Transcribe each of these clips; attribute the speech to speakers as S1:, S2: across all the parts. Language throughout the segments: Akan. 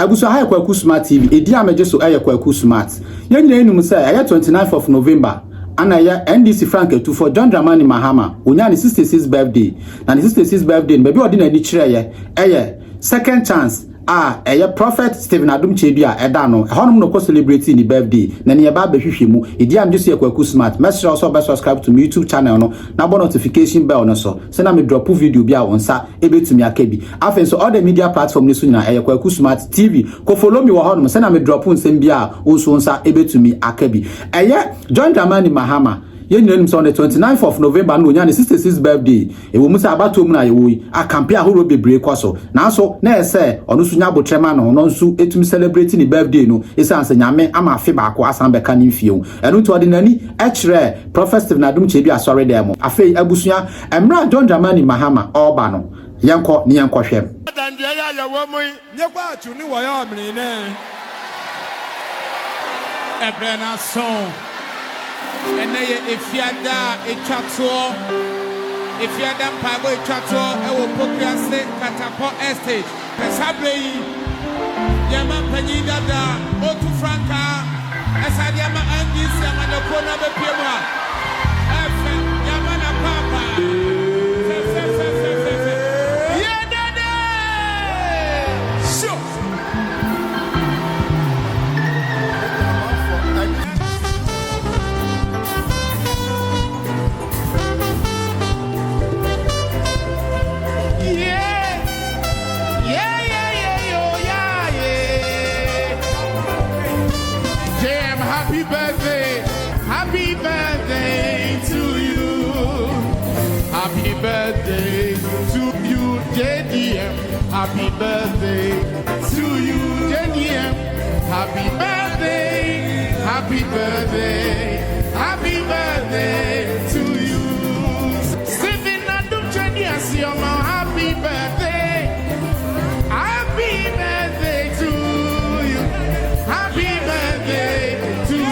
S1: abuso ha KwakuSmart TV edi ameje so KwakuSmart yanyina enum say 29th of November ana ya NDC Frank Etu for John Dramani Mahama onya ne 66th birthday na ne 66th birthday baby odi na di kire second chance Prophet Stephen Adom Kyei Duah eda no honom no celebrating the birthday na ne ba behwehwe mu edi am just KwakuSmart message also be subscribe to my YouTube channel no na bo notification bell no so say na me drop video bi a wonsa ebetumi akabi afen so all the media platform ni so na KwakuSmart TV ko follow me wo honom say na me drop nsem bi a wonsa ebetumi akabi John Dramani Mahama Yenyenim on the 29th of November no nya 66th birthday e wo musa abato mu na ye wo a campaign ahoro bebre kwaso na so na ese onu so nya botrema no no nso etumi celebrating the birthday no esa anse nyame ama afe ba ko asan beka ni fie wo enu to ordinary ekre Prophet Stephen Adom Kyei Duah sorry dem afe abusua emra John Dramani Mahama oba no yenko ni yenko hwem
S2: dan de ya wo mu nye kwa atu ni wo ya omni ne ebrena son and if you are a chateau, if you are done Pago a chateau, I will progress Catapult Estate. Pesabre Yama Penida, Otu Franca, Asadiama Angis, Yamana Kona Pima, Yamana Papa. Happy birthday to you. Happy birthday to you, JDM. Happy birthday to you, JDM. Happy birthday, happy birthday, happy birthday to you. Stephen Adom Kyei Duah, happy birthday. Happy birthday to you. Happy birthday to you.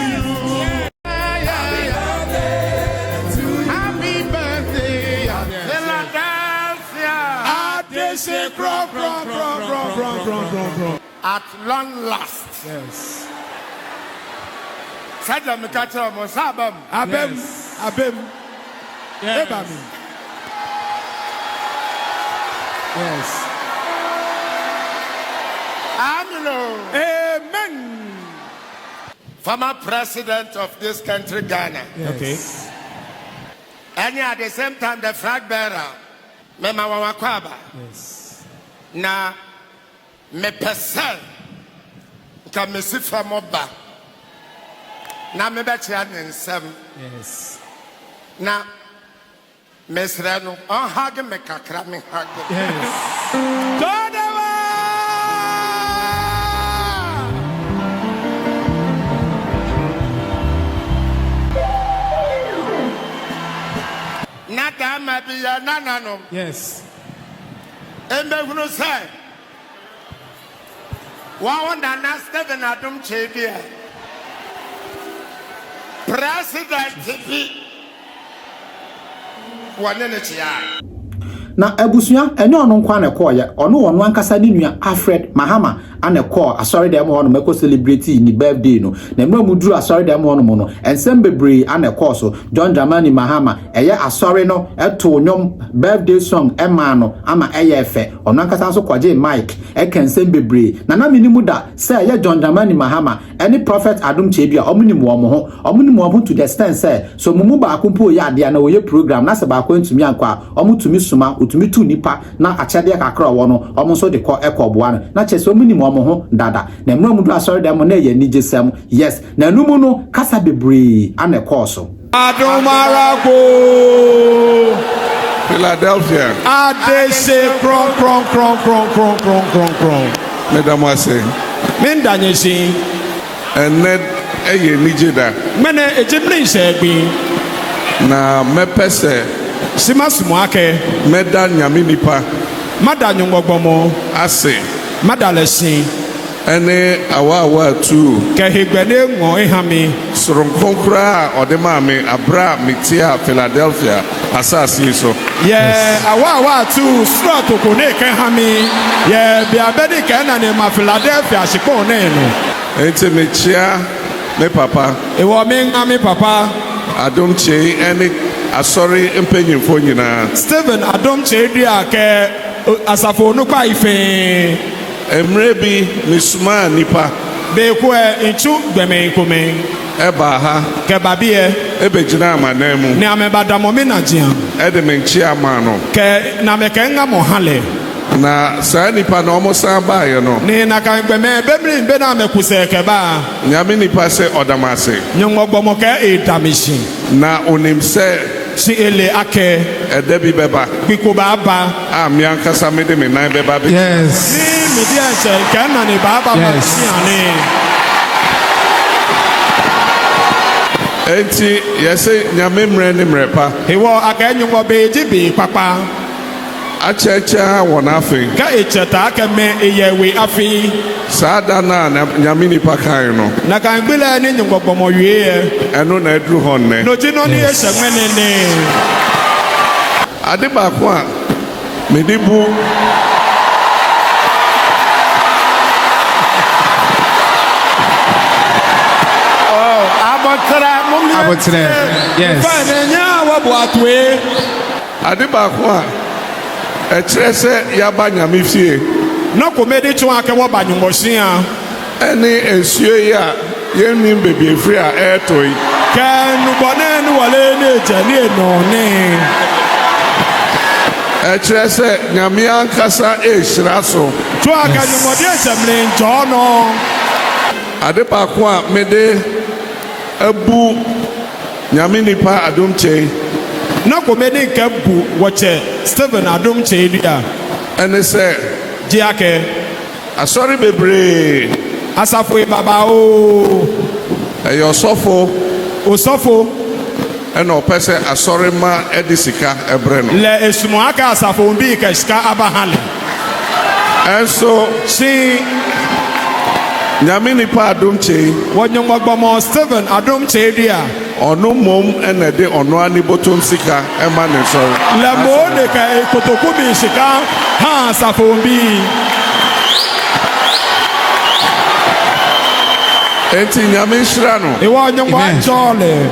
S2: At long last.
S3: Yes.
S2: Sada mikacha mo sabam.
S3: Abem.
S2: Yes.
S3: Yes.
S2: Amen. Former president of this country, Ghana.
S3: Yes.
S2: Okay. And at the same time, the flag bearer, Mema Wakwaba.
S3: Yes.
S2: Na me pesa ka me sifa moba na me beche nsem.
S3: Yes.
S2: Na mesra no on hag me kakra me hag.
S3: Yes.
S2: Na dama biya nanano.
S3: Yes.
S2: Embe hunu say wanda na Stephen Adom Kyei Duah president bi wane ne chia
S1: na abusua ene ono nkwa na koye ono ankasa ni nua Alfred Mahama ana call asori dem ono meko celebrate ni birthday no na mra muduru asori dem ono mo no ensem bebre ana call so John Dramani Mahama eye asori no eto nyom birthday song ema no ama eye efe ono ankasa so kwaje mic ekensem bebre na minimu da say eye John Dramani Mahama any Prophet Adom Kyei Duah omnimu omo to the extent say so mumu ba akompo ya ade na oye program na se ba akwantumia ankwa omutumi suma utumi tu nipa na achade kakra wo no omo so de ko ekoboa no na chese omnimu omo ho dada na mra mudu asori dem na ye nigesem yes na numu no kasa bebre ana course
S2: Adomarago
S4: Philadelphia.
S2: Adese kron.
S4: Mesdames et
S2: Mendanyesi.
S4: Ned eye nijeda.
S2: Mene ejibli segbi.
S4: Na mepese.
S2: Simasumu ake.
S4: Meda nyame nipa.
S2: Mada nyongbomo.
S4: Ase.
S2: Mada lesi.
S4: Ene awa tu.
S2: Kehigbene ngo ehami.
S4: Soronkonkra or the mame Abra Mitia Philadelphia Asasi so.
S3: Yeah, awa tu slot okone kan hami. Yeah, bia bedi kan na ne ma Philadelphia shiko ne no.
S4: Enti mechia me papa.
S3: Ewo me nga me papa.
S4: Adom Kyei ene asori mpenyimfo nyina.
S3: Stephen Adom Kyei Duah ke asafo no kwa ife.
S4: Emre bi misuma nipa.
S3: Be ko enchu gbeme kome.
S4: Eba ha
S3: Ke babie
S4: ebe gyina amanemu.
S3: ne amebada mo me na gia.
S4: Ede menchia ma no.
S3: Ke na me ke nga mo hale.
S4: Na saa nipa na omo san ba ye no.
S3: Ni na kan gbeme bemri be na me kuse ke ba.
S4: Nyame nipa se odamase.
S3: Nyongbo mo ke edamishi.
S4: Na onim se
S3: Si ele ake
S4: edebi beba.
S3: biko baba.
S4: Me ankasa me de me nan beba be.
S3: Yes. Ni me dia che ke na ni baba ma si ane.
S4: Enti yese nyame mre ne mrepa.
S3: Ewo aka nyongbo be jibi papa.
S4: Achecha wona afi.
S3: Ka echeta ka me eyewe afi.
S4: Sada na nyame nipa kan no.
S3: Na kan gbele ni nyongbo mo wie.
S4: Eno na edru honne.
S3: No jino ni esegwene ne.
S4: Ade ba ko a me dibu
S3: Abotre. Yes. Fa nya wa bo atwe.
S4: ade ba ko a ekire se yaba nyame fie.
S3: No komedi tun ake wo ba nyumosia.
S4: Ene ensuo ya yenni bebi efri a etoi.
S3: Kenu bone nu wale ne jani no ne.
S4: Ekire se nyame ankasa ehira so.
S3: Tu aka nyumodi esemle njo no.
S4: Ade ba ko a mede abu nyame nipa Adom Kyei.
S3: No komedi nke bu woche Stephen Adom Kyei Duah.
S4: Ene se
S3: Ji ake
S4: asori bebre
S3: asafo baba o.
S4: eyo
S3: Osofo
S4: ena opese asori ma edisika ebre no.
S3: le esumo aka asafo bi ka sika abahale.
S4: Enso
S3: Si
S4: nyame nipa Adom Kyei
S3: wonyongbomo Stephen Adom Kyei Duah.
S4: ono mom ene de ono ani botom sika ema ne so.
S3: Le mo de ka kotoku bi sika ha asafo bi.
S4: Enti nyame shira no.
S3: Ewa nyongbo jole.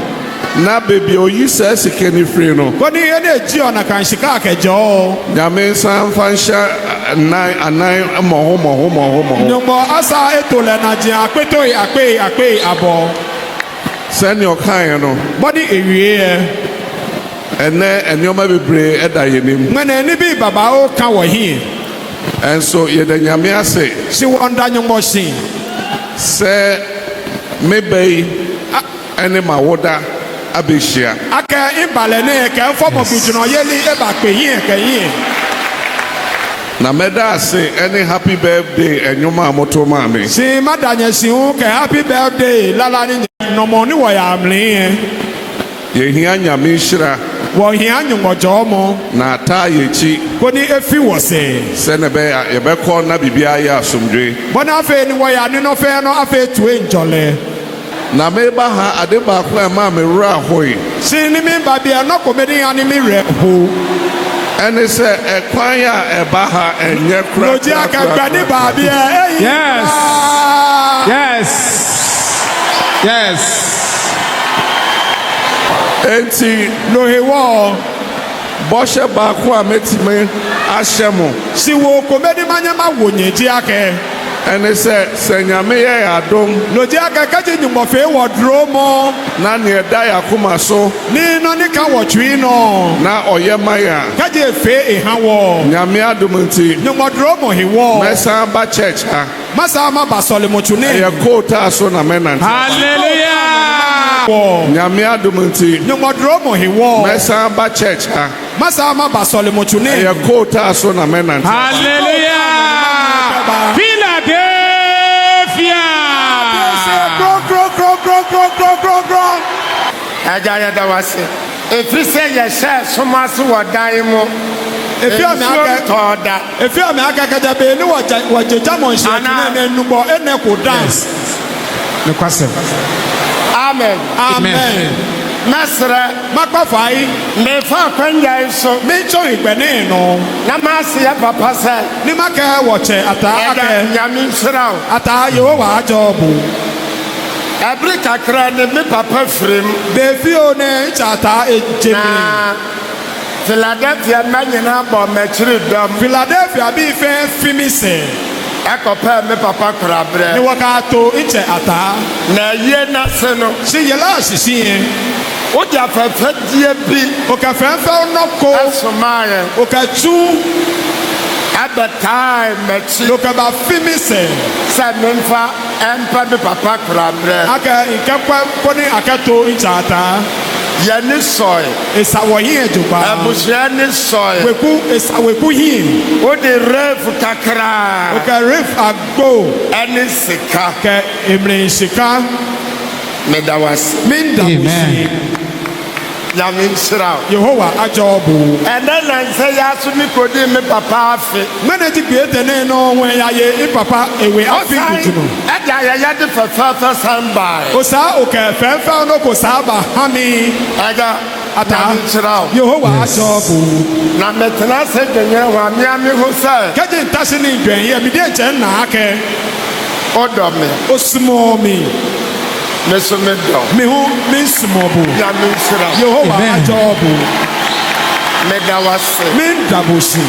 S4: Na baby oyi se sika ni free no.
S3: Koni ene ji ona kan sika akejo.
S4: Nyame san fansha anan moho.
S3: Nyongbo asa etole na ji apeto akpe abo.
S4: Senior kan no.
S3: Body ewie.
S4: Ene enyoma bebre eda yenim.
S3: Mene ni bi baba o kan wo hi.
S4: Enso ye de nyame ase.
S3: Si wonder nyongbo sin.
S4: Se mebei ene mawoda abeshia.
S3: Aka ibale ne ke fomo bijuno yeli e ba pe yin ke yin.
S4: Na meda ase any happy birthday enyoma amoto mame.
S3: Si madanya si hu ke happy birthday lala ni no mo ni wo ya amle.
S4: Ye hia nyame shira.
S3: Wo hia nyongojo mo
S4: Na ata yechi.
S3: koni efi wo se.
S4: Se ne be ye be call na bibia ya asomdwe.
S3: Bona afe ni wo ya ni no fe no afe tuwe njole.
S4: Na meba ha ade ba ko e ma me wura hoi.
S3: Si ni mi ba bia no komedi ya ni mi re ho.
S4: Ene se ekwan ya eba ha enye kura.
S3: Loji aka gba ni ba bia.
S5: Yes. Yes. Yes.
S4: Enti
S3: No he wo.
S4: boshe ba ko a metime ahyemo.
S3: Si wo komedi manyama wonye ji aka.
S4: Ene se nyame ye adom.
S3: Loji aka kaje nyumbo fe wo dromo.
S4: Na ne da yakoma so.
S3: Ni no ni ka wo twi no.
S4: Na oyemaya.
S3: Kaje fe e ha wo.
S4: Nyame adom nti.
S3: Nyumbo dromo he wo.
S4: Mesa ba church ha.
S3: Masa ma basole mo tune.
S4: Ye kota so na menant.
S5: Hallelujah.
S4: Nyame adom nti.
S3: Nyumbo dromo he wo.
S4: Mesa ba church ha.
S3: Masa ma basole mo tune.
S4: Ye kota so na menant.
S5: Hallelujah. Philadelphia.
S3: Go.
S6: Ajaya dawase. Efiri se ye share somaso wadan mu.
S3: Efi o me aka
S6: toda.
S3: Efi o me aka kaja be ni wo jeja mo nse na nubo ene ko dance.
S5: Ne kwasem.
S6: Amen.
S3: Amen.
S6: Mesra.
S3: Makpafai.
S6: Me fa kwanya so.
S3: Me cho igbene no.
S6: Na masi ya papa say.
S3: Ni maka woche ata ake.
S6: Nyame nsira.
S3: Ata Yehowa ajobu.
S6: Every kakra ne me papa frem.
S3: Befio ne chata ejemi.
S6: Philadelphia manyina bo mechiri dom.
S3: Philadelphia bi fe fimise.
S6: Akopa me papa krabre.
S3: Ni wakato iche ata.
S6: Na ye na se no.
S3: Si yela sisi.
S6: O ja fefe die bi.
S3: O ka fefe no ko.
S6: Asomaye.
S3: O ka tu.
S6: At the time mechi.
S3: Lo ka ba fimise.
S6: Sa memfa empa me papa krabre.
S3: Aka inkakwa poni akato iche ata.
S6: Yani soy.
S3: Esa wo yin juba.
S6: Abusiani soy.
S3: Weku esa weku yin.
S6: O de ref kakra.
S3: O ka ref agbo.
S6: Ani sika.
S3: Ke emre sika.
S6: Medawas.
S3: Minda busi.
S6: Yami nsira.
S3: Yehowa ajobu.
S6: And then I say yasu mi kodi me papa afi.
S3: Manage create ne no when ya ye papa ewe afi kutuno.
S6: Ada ya de fafa samba.
S3: Osa oka fefa no ko saba hami.
S6: Ada
S3: ata
S6: nsira.
S3: Yehowa ajobu.
S6: Na metena se denye wa mi ami ho sa.
S3: Kaje ntase ni dwen ye mi de che na ake.
S6: Odo me.
S3: Osmo mi.
S6: Mesomedo.
S3: Me hu me smobu.
S6: Ya mi nsira.
S3: Yehowa ajobu.
S6: Medawase.
S3: Minda busi.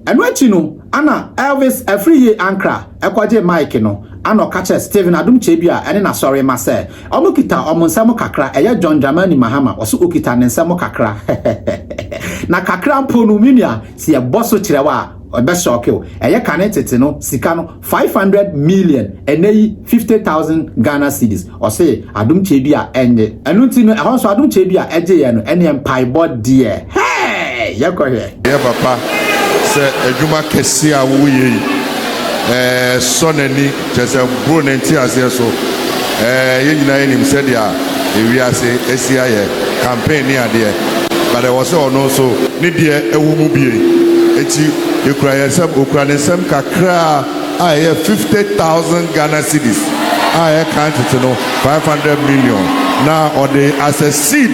S1: Eno achi no ana Elvis Afriye Ankra ekwaje mic no ana okache Steven Adom Kyei Duah ene na sorry ma say omo kita omo nsamo kakra eye John Dramani Mahama oso okita ne nsamo kakra na kakra mpo no minia si e boso kirewa obe shock o eye kanetete no sika no 500 million eneyi 50,000 Ghana cedis o say Adom Kyei Duah ende enu ti no ehon so Adom Kyei Duah eje ye no ene empire board there hey yakohe
S4: yeah papa se adwuma kese a wo ye sonani just bro nenti ase so ye nyina enim se dia ewi ase esia ye campaign ni ade but there was no so ni de ewu mu bie eti ekura yesem okura nesem kakra a ye 50,000 Ghana cedis a ye count no 500 million now or the as a seed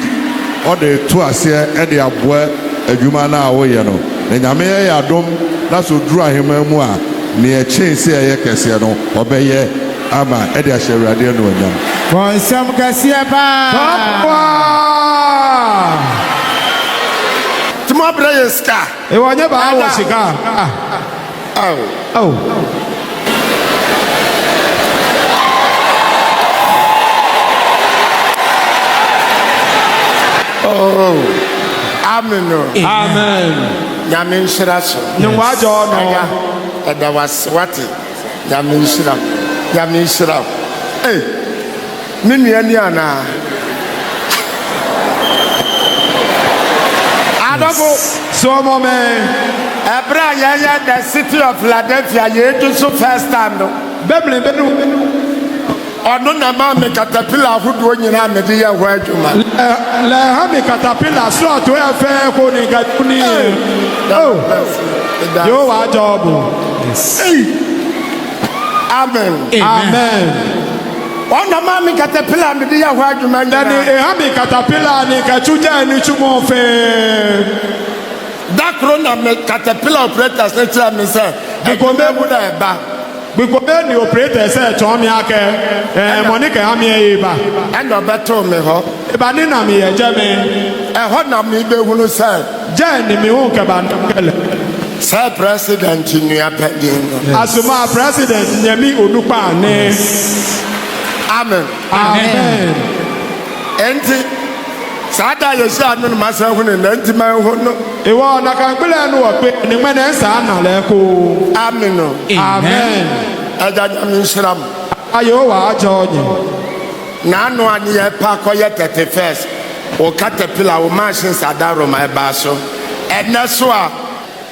S4: or the to ase e de aboa adwuma na wo ye no na nyame ye adom na so duru ahema mu a ne echense ye kese no obeye ama e de ahyewrade no anyam
S5: Konsam kase ba
S6: Tuma breyeska
S3: E wonye ba wo sika
S6: Amen.
S3: Amen.
S6: Nyame nsira so.
S3: Nwajo no.
S6: Ada was what? Nyame nsira. Nyame nsira. Eh. Minu ani ana. Adabo
S3: So moment.
S6: Ebra ya the city of Philadelphia ye do so first time no.
S3: Beble benu.
S6: Ono na ma me caterpillar hudu nyina me de ye ho adwuma.
S3: Le ha me caterpillar so to e fe ko ni gaduni. Oh. Yo wa job.
S6: Amen.
S3: Amen.
S6: Ono ma me caterpillar me de ye ho adwuma nyina.
S3: Dani e ha me caterpillar ni ka chuja ni chumo fe.
S6: That corona me caterpillar operators na tira me say.
S3: Because
S6: mu na eba.
S3: Because the operator say to me ake Monica ha me e ba.
S6: And obeto me ho.
S3: E ba ni na me e je me.
S6: E ho na me be hunu say.
S3: Je ni me hu ke ba nkele.
S6: Say president ni apedin.
S3: Asuma president nyami onupa ne.
S6: Amen.
S3: Amen.
S6: Enti sada yesha no masa hunu na enti man hunu.
S3: E wo na kan gbele no wo pe ni me na sa na le ko.
S6: Amen.
S3: Amen.
S6: Ada nyame nsram.
S3: Ayo wa ajo nyi.
S6: Na no ani ye pa koye 31st. O caterpillar o machine sadaro my baso. Enne so a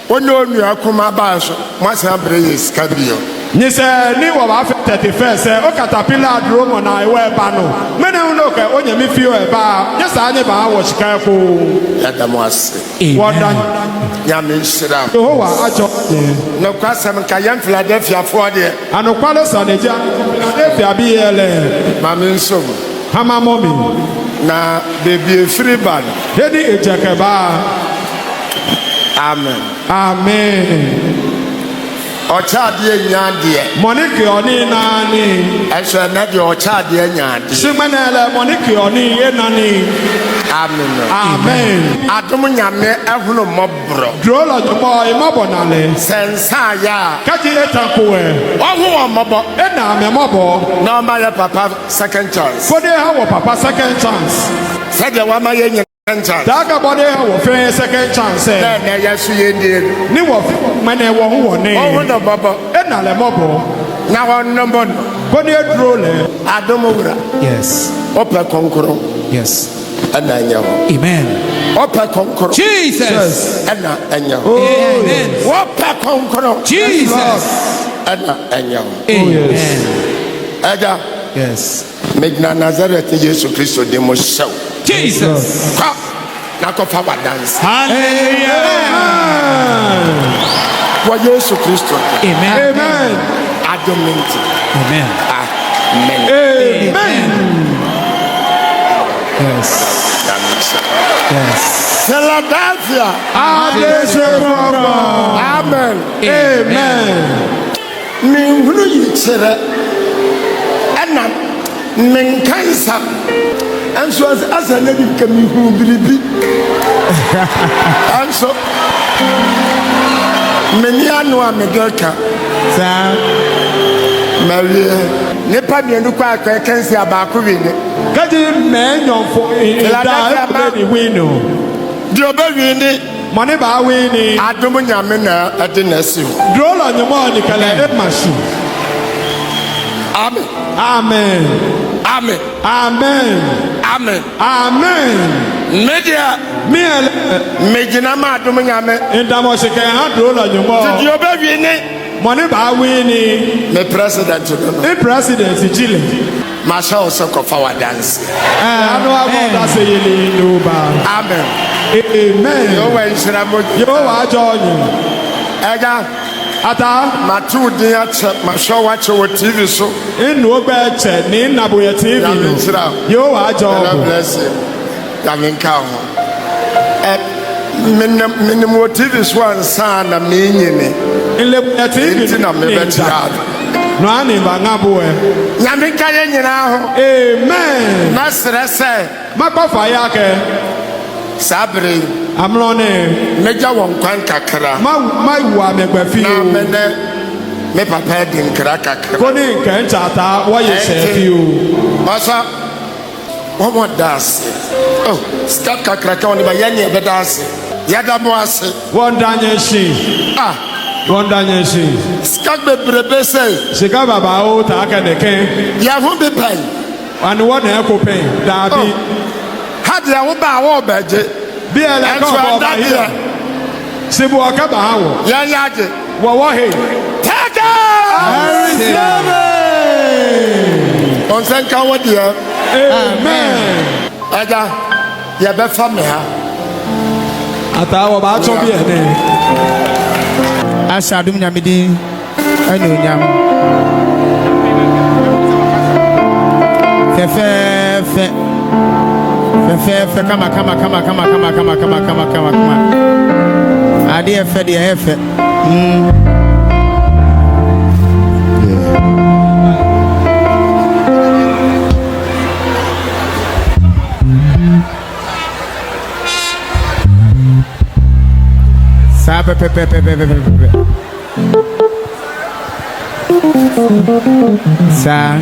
S6: onyo onu akoma baso. Mo se abre yes kabio.
S3: Ni se ni wo ba 31st o caterpillar duro mo na e we ba no. Me na unu ke onye mi fio e ba. Ye sa anye ba wo Kyekyeku.
S6: Yada mo ase.
S3: Wodan
S6: Nyame nsram.
S3: Yo wa ajo nyi.
S6: No kwasem ka yam Philadelphia for there.
S3: Anokwale saneja Philadelphia bi ele.
S6: Mame nsom.
S3: Hama mommy.
S6: Na baby free band.
S3: Hedi ejakeba.
S6: Amen.
S3: Amen.
S6: Ochadie nyadie.
S3: Moniki oni nani.
S6: Eso na de ochadie nyadie.
S3: Simenele moniki oni yenani.
S6: Amen.
S3: Amen.
S6: Adom nyame ehunu mobro.
S3: Drola jomo imobonale.
S6: Sensa ya.
S3: Kaji etankoe.
S6: Ohu omobo.
S3: Ena me mobo.
S6: Na ma ya papa second chance.
S3: Bode ha wo papa second chance.
S6: Said ya wa ma ye second chance.
S3: Daga bode ha wo fe second chance.
S6: Na yesu ye ndi.
S3: Ni wo mane wo ho wo ne.
S6: Ohu no bobo.
S3: Ena le mobo.
S6: Na won no bon.
S3: Bode drole.
S6: Adom wura.
S5: Yes.
S6: Ope konkoro.
S5: Yes.
S6: Ana nyawo.
S5: Amen.
S6: Ope konkoro.
S2: Jesus.
S6: Ana nyawo.
S2: Amen.
S6: Ope konkoro.
S2: Jesus.
S6: Ana nyawo.
S5: Amen.
S6: Aga.
S5: Yes.
S6: Megna Nazareth Yesu Kristo de mo show.
S2: Jesus.
S6: Kwa na ko fa wa dance.
S2: Hallelujah.
S6: Kwa Yesu Kristo.
S5: Amen.
S3: Amen.
S6: Adomenti.
S5: Amen.
S6: Amen.
S3: Amen.
S5: Yes. Yes.
S6: Philadelphia. Amen.
S3: Amen.
S6: Me hunu yi chere. Ena menkansa. Anso asa na bi ka mi hu biribi. Anso meni anu a megelka.
S5: Sa.
S6: Maria. Ne pa mienu kwa kansi abako wi ne.
S3: Kaji menyonfo
S6: Philadelphia
S3: da be winu.
S6: Di obewi ni
S3: Money ba wini.
S6: adom nyame na ade na si.
S3: Drola nyomo ni kala emashi.
S6: Amen.
S3: Amen.
S6: Amen.
S3: Amen.
S6: Amen.
S3: Amen.
S6: Media
S3: Miele
S6: megina ma adom nyame.
S3: indamo shike ha drola nyomo.
S6: Di obewi ni
S3: Money ba wini.
S6: me president no.
S3: In president Chile.
S6: Ma sha also ko fa wa dance.
S3: Anu agoda se yele ndoba.
S6: Amen.
S3: Amen.
S6: Yo wa insira mo.
S3: Yo wa joyin.
S6: Ega
S3: Ata
S6: ma tu din a che ma sha wa che wo TV so.
S3: inu ogbe che ni naboye TV
S6: Ya
S3: no.
S6: insira.
S3: Yo wa
S6: God
S3: joyin.
S6: bless you. Ya nka ho. Minim wo TV so ansa na me nyime.
S3: Ile TV
S6: Nti na me betia.
S3: no ani ba ngabo e.
S6: Nyame ka ye nyina ho.
S3: Amen.
S6: Na sere se
S3: Makwa fire ke.
S6: sabre
S3: Amrone.
S6: meja won kwan kakra.
S3: Ma wa me gba fi
S6: Na
S3: o.
S6: me ne me papa din kra kakra.
S3: Ko ni kan chata wo ye se fi o.
S6: Masa what das? Oh, start kakra ka oni ba ye ne be das. Ya da mo ase.
S3: Won danye shi.
S6: Ah,
S3: Won danye shi.
S6: skak be brebe say.
S3: Sika baba o ta ka de ken.
S6: Ya ho be pai.
S3: Anu wo na ko pen. Da bi.
S6: Had ya wo ba wo beje.
S3: Bi ele
S6: And
S3: ko
S6: so
S3: ba
S6: that
S3: here.
S6: here.
S3: Sibu aka ba ha wo.
S6: Ya yaje.
S3: Wo he.
S6: Take it. On sen ka wo dia.
S3: Amen.
S6: Aga ya be fa me ha.
S3: Ata wo ba cho bi ene.
S5: Asha adom nyame din. Ene onyam. Fefe. Kama. Ade efe de efe. Sa pe. Sa.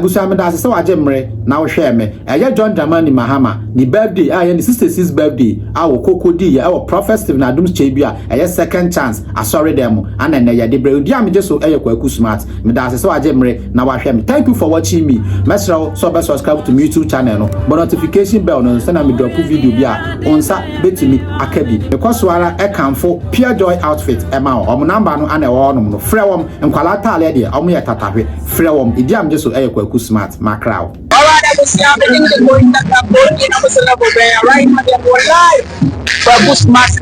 S1: abusa me da se waje mre na wo hwe me eye John Dramani Mahama ni birthday aye ni 66 birthday awo kokodi ye awo Prophet Stephen Adom Kyei Duah eye second chance asori dem ana na ye de bre odi am je so eye KwakuSmart me da se waje mre na wa hwe me. Thank you for watching me. Mesra so be subscribe to my YouTube channel no but notification bell no so na me drop video bia onsa betimi akabi because wara e kanfo pure joy outfit e ma o number no ana e wo no no frɛ wom nkwala taale de o mo ye tatahwe frɛ wom idi am je so eye KwakuSmart ma crowd.
S7: Right now they're live. KwakuSmart